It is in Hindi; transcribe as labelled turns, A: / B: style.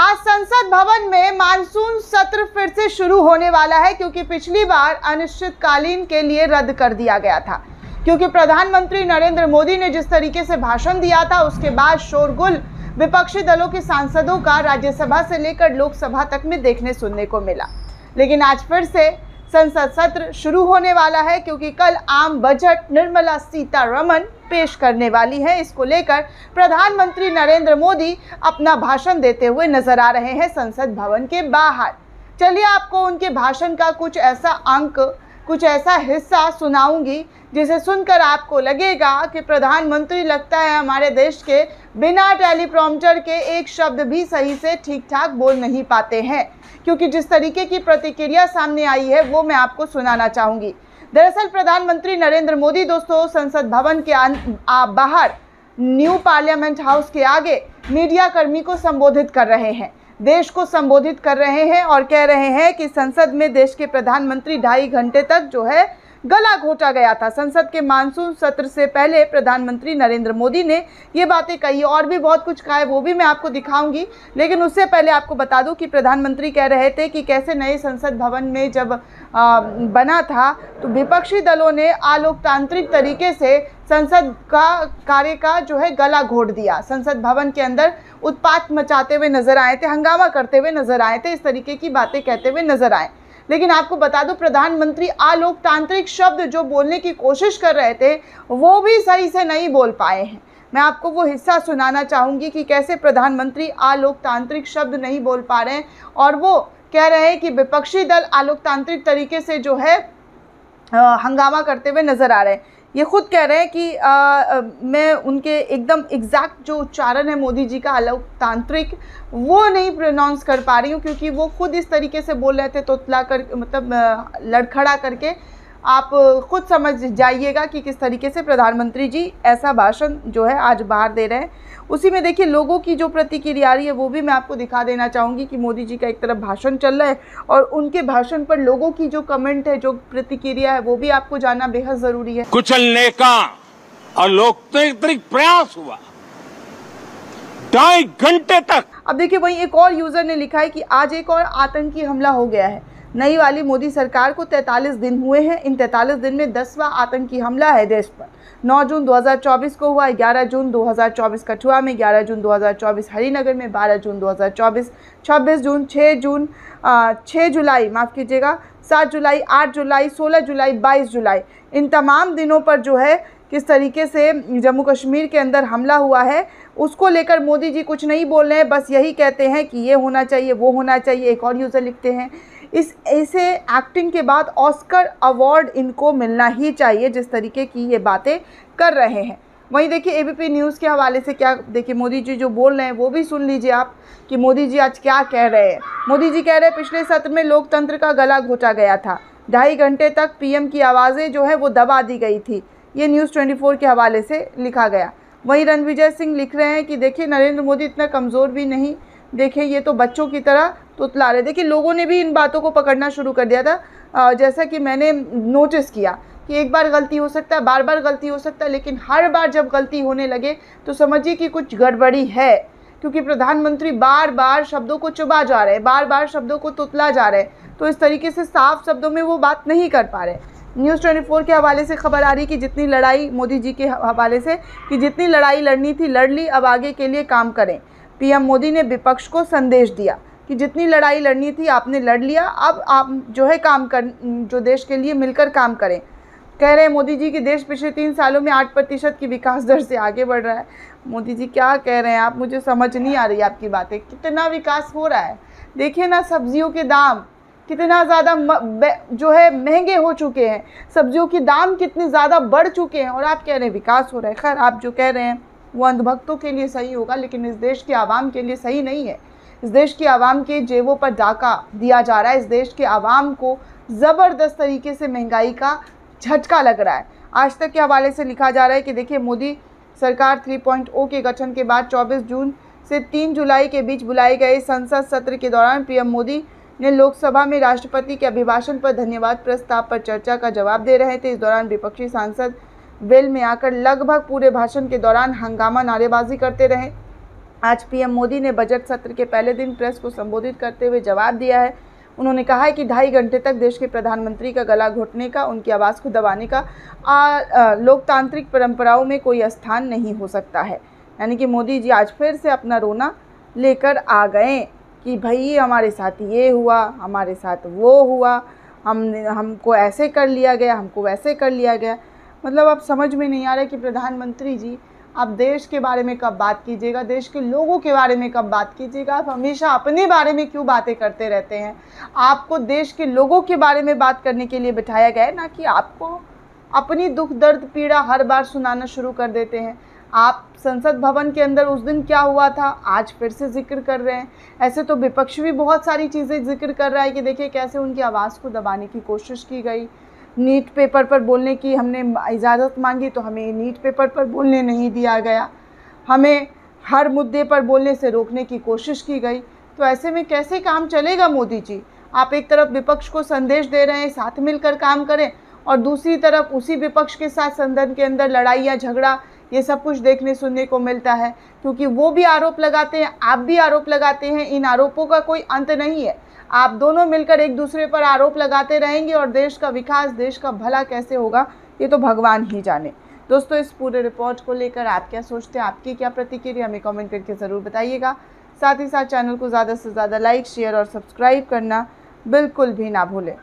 A: आज संसद भवन में मानसून सत्र फिर से शुरू होने वाला है, क्योंकि पिछली बार अनिश्चितकालीन के लिए रद्द कर दिया गया था, क्योंकि प्रधानमंत्री नरेंद्र मोदी ने जिस तरीके से भाषण दिया था उसके बाद शोरगुल विपक्षी दलों के सांसदों का राज्यसभा से लेकर लोकसभा तक में देखने सुनने को मिला। लेकिन आज फिर से संसद सत्र शुरू होने वाला है, क्योंकि कल आम बजट निर्मला सीतारमण पेश करने वाली है। इसको लेकर प्रधानमंत्री नरेंद्र मोदी अपना भाषण देते हुए नजर आ रहे हैं संसद भवन के बाहर। चलिए आपको उनके भाषण का कुछ ऐसा अंक, कुछ ऐसा हिस्सा सुनाऊंगी जिसे सुनकर आपको लगेगा कि प्रधानमंत्री लगता है हमारे देश के बिना टेलीप्रॉम्प्टर के एक शब्द भी सही से ठीक ठाक बोल नहीं पाते हैं, क्योंकि जिस तरीके की प्रतिक्रिया सामने आई है वो मैं आपको सुनाना चाहूँगी। दरअसल प्रधानमंत्री नरेंद्र मोदी दोस्तों संसद भवन के बाहर न्यू पार्लियामेंट हाउस के आगे मीडिया कर्मी को संबोधित कर रहे हैं, देश को संबोधित कर रहे हैं और कह रहे हैं कि संसद में देश के प्रधानमंत्री 2.5 घंटे तक जो है गला घोटा गया था। संसद के मानसून सत्र से पहले प्रधानमंत्री नरेंद्र मोदी ने ये बातें कही और भी बहुत कुछ कहा है, वो भी मैं आपको दिखाऊंगी। लेकिन उससे पहले आपको बता दूं कि प्रधानमंत्री कह रहे थे कि कैसे नए संसद भवन में जब बना था तो विपक्षी दलों ने अलोकतांत्रिक तरीके से संसद का कार्य का जो है गला घोट दिया। संसद भवन के अंदर उत्पात मचाते हुए नजर आए थे, हंगामा करते हुए नजर आए थे, इस तरीके की बातें कहते हुए नजर आए। लेकिन आपको बता दूं प्रधानमंत्री अलोकतांत्रिक शब्द जो बोलने की कोशिश कर रहे थे वो भी सही से नहीं बोल पाए हैं। मैं आपको वो हिस्सा सुनाना चाहूँगी कि कैसे प्रधानमंत्री अलोकतांत्रिक शब्द नहीं बोल पा रहे हैं और वो कह रहे हैं कि विपक्षी दल अलोकतांत्रिक तरीके से जो है हंगामा करते हुए नजर आ रहे हैं। ये खुद कह रहे हैं कि मैं उनके एकदम एग्जैक्ट जो उच्चारण है मोदी जी का अलोकतांत्रिक वो नहीं प्रोनाउंस कर पा रही हूँ, क्योंकि वो खुद इस तरीके से बोल रहे थे तोतला कर मतलब लड़खड़ा करके। आप खुद समझ जाइएगा कि किस तरीके से प्रधानमंत्री जी ऐसा भाषण जो है आज बाहर दे रहे हैं। उसी में देखिए लोगों की जो प्रतिक्रिया आ रही है वो भी मैं आपको दिखा देना चाहूँगी कि मोदी जी का एक तरफ भाषण चल रहा है और उनके भाषण पर लोगों की जो कमेंट है, जो प्रतिक्रिया है वो भी आपको जानना बेहद ज़रूरी है।
B: कुचलने का अलोकतांत्रिक प्रयास हुआ 2.5 घंटे तक।
A: अब देखिए वहीं एक और यूज़र ने लिखा है कि आज एक और आतंकी हमला हो गया है। नई वाली मोदी सरकार को 43 दिन हुए हैं। इन 43 दिन में 10वां आतंकी हमला है देश पर। 9 जून 2024 को हुआ, 11 जून 2024 कठुआ में, 11 जून 2024 हरिनगर में, 12 जून 2024, 26 जून, 6 जुलाई माफ़ कीजिएगा, 7 जुलाई, 8 जुलाई, 16 जुलाई, 22 जुलाई, इन तमाम दिनों पर जो है किस तरीके से जम्मू कश्मीर के अंदर हमला हुआ है उसको लेकर मोदी जी कुछ नहीं बोल रहे हैं, बस यही कहते हैं कि ये होना चाहिए, वो होना चाहिए। एक और यूज़र लिखते हैं इस ऐसे एक्टिंग के बाद ऑस्कर अवार्ड इनको मिलना ही चाहिए, जिस तरीके की ये बातें कर रहे हैं। वहीं देखिए एबीपी न्यूज़ के हवाले से क्या देखिए मोदी जी जो बोल रहे हैं वो भी सुन लीजिए आप कि मोदी जी आज क्या कह रहे हैं। मोदी जी कह रहे हैं पिछले सत्र में लोकतंत्र का गला घोटा गया था, 2.5 घंटे तक पीएम की आवाज़ें जो है वो दबा दी गई थी। ये न्यूज़ 24 के हवाले से लिखा गया। वहीं रणविजय सिंह लिख रहे हैं कि देखिए नरेंद्र मोदी इतना कमज़ोर भी नहीं, देखिए ये तो बच्चों की तरह तुतला रहे। देखिए लोगों ने भी इन बातों को पकड़ना शुरू कर दिया था, जैसा कि मैंने नोटिस किया कि एक बार गलती हो सकता है, बार बार गलती हो सकता है, लेकिन हर बार जब गलती होने लगे तो समझिए कि कुछ गड़बड़ी है, क्योंकि प्रधानमंत्री बार बार शब्दों को चुबा जा रहे हैं, बार बार शब्दों को तुतला जा रहे हैं, तो इस तरीके से साफ शब्दों में वो बात नहीं कर पा रहे। न्यूज़ 24 के हवाले से खबर आ रही कि जितनी लड़ाई मोदी जी के हवाले से कि जितनी लड़ाई लड़नी थी लड़ ली, अब आगे के लिए काम करें। पीएम मोदी ने विपक्ष को संदेश दिया कि जितनी लड़ाई लड़नी थी आपने लड़ लिया, अब आप जो है काम कर जो देश के लिए मिलकर काम करें। कह रहे हैं मोदी जी कि देश पिछले 3 सालों में 8% की विकास दर से आगे बढ़ रहा है। मोदी जी क्या कह रहे हैं आप, मुझे समझ नहीं आ रही आपकी बातें। कितना विकास हो रहा है, देखिए ना सब्जियों के दाम कितना ज़्यादा जो है महंगे हो चुके हैं, सब्जियों के दाम कितने ज़्यादा बढ़ चुके हैं और आप कह रहे हैं विकास हो रहा है। खैर आप जो कह रहे हैं वो अंधभक्तों के लिए सही होगा, लेकिन इस देश के आवाम के लिए सही नहीं है। इस देश के आवाम के जेबों पर डाका दिया जा रहा है। इस देश के आवाम को ज़बरदस्त तरीके से महंगाई का झटका लग रहा है। आज तक के हवाले से लिखा जा रहा है कि देखिए मोदी सरकार 3.0 के गठन के बाद 24 जून से 3 जुलाई के बीच बुलाए गए संसद सत्र के दौरान पीएम मोदी ने लोकसभा में राष्ट्रपति के अभिभाषण पर धन्यवाद प्रस्ताव पर चर्चा का जवाब दे रहे थे। इस दौरान विपक्षी सांसद वेल में आकर लगभग पूरे भाषण के दौरान हंगामा नारेबाजी करते रहे। आज पीएम मोदी ने बजट सत्र के पहले दिन प्रेस को संबोधित करते हुए जवाब दिया है। उन्होंने कहा है कि 2.5 घंटे तक देश के प्रधानमंत्री का गला घोटने का, उनकी आवाज़ को दबाने का लोकतांत्रिक परंपराओं में कोई स्थान नहीं हो सकता है। यानी कि मोदी जी आज फिर से अपना रोना लेकर आ गए कि भाई हमारे साथ ये हुआ, हमारे साथ वो हुआ, हमको ऐसे कर लिया गया, हमको वैसे कर लिया गया। मतलब अब समझ में नहीं आ रहा है कि प्रधानमंत्री जी आप देश के बारे में कब बात कीजिएगा, देश के लोगों के बारे में कब बात कीजिएगा। आप हमेशा अपने बारे में क्यों बातें करते रहते हैं? आपको देश के लोगों के बारे में बात करने के लिए बिठाया गया है, ना कि आपको अपनी दुख दर्द पीड़ा हर बार सुनाना शुरू कर देते हैं। आप संसद भवन के अंदर उस दिन क्या हुआ था आज फिर से जिक्र कर रहे हैं। ऐसे तो विपक्ष भी बहुत सारी चीज़ें जिक्र कर रहा है कि देखिए कैसे उनकी आवाज़ को दबाने की कोशिश की गई। नीट पेपर पर बोलने की हमने इजाज़त मांगी तो हमें नीट पेपर पर बोलने नहीं दिया गया, हमें हर मुद्दे पर बोलने से रोकने की कोशिश की गई। तो ऐसे में कैसे काम चलेगा मोदी जी? आप एक तरफ विपक्ष को संदेश दे रहे हैं साथ मिलकर काम करें, और दूसरी तरफ उसी विपक्ष के साथ सदन के अंदर लड़ाई या झगड़ा ये सब कुछ देखने सुनने को मिलता है, क्योंकि वो भी आरोप लगाते हैं, आप भी आरोप लगाते हैं। इन आरोपों का कोई अंत नहीं है। आप दोनों मिलकर एक दूसरे पर आरोप लगाते रहेंगे और देश का विकास, देश का भला कैसे होगा ये तो भगवान ही जाने। दोस्तों, इस पूरे रिपोर्ट को लेकर आप क्या सोचते हैं, आपकी क्या प्रतिक्रिया हमें कमेंट करके ज़रूर बताइएगा। साथ ही साथ चैनल को ज़्यादा से ज़्यादा लाइक, शेयर और सब्सक्राइब करना बिल्कुल भी ना भूलें।